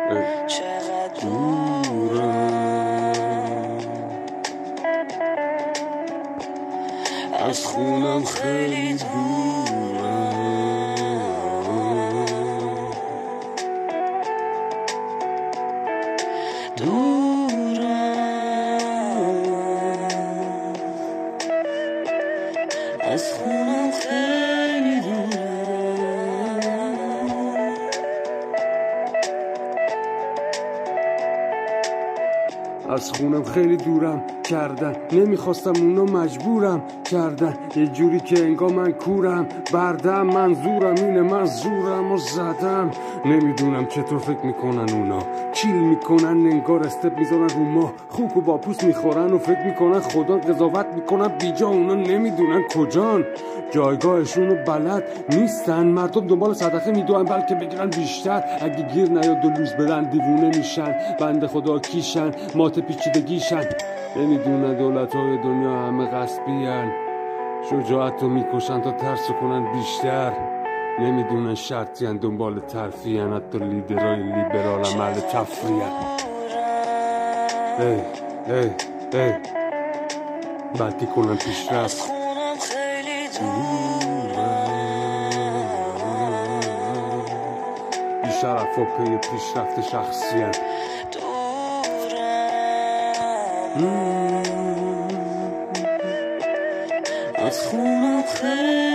چقدر دورم، از خونم خیلی دورم، از خونم خیلی دورم. از خونم خیلی دورم کردن، نمیخواستم اونا مجبورم کردن، یه جوری که انگار من کورم، بردم منظورم اینه من زورم و زدم. نمیدونم چطور فکر میکنن اونا، کیل میکنن انگار استپ میذارن رو ما، خوک و با پوست میخورن و فکر میکنن خدا قضاوت میکنن بیجا، اونا نمیدونن کجان، جایگاهشون رو بلد نیستن. مردم دنبال صدقه میدونن بلکه بگیرن بیشتر، اگه گیر نیاد و لوز بدن دیوونه میشن، بنده خدا کیشن مات پیچیدگیشن. نمیدونن دولت‌های دنیا همه غصبی‌ان، شجاعت رو میکشن تا ترس کنن بیشتر. نمیدونن شرطی‌ان دنبال ترفیعن، حتی لیدرهای لیبرال عمل تفریحن. بدی کنن پیشرفت، بیشرف و پی پیشرفت شخصی‌ان. از خونم خیلی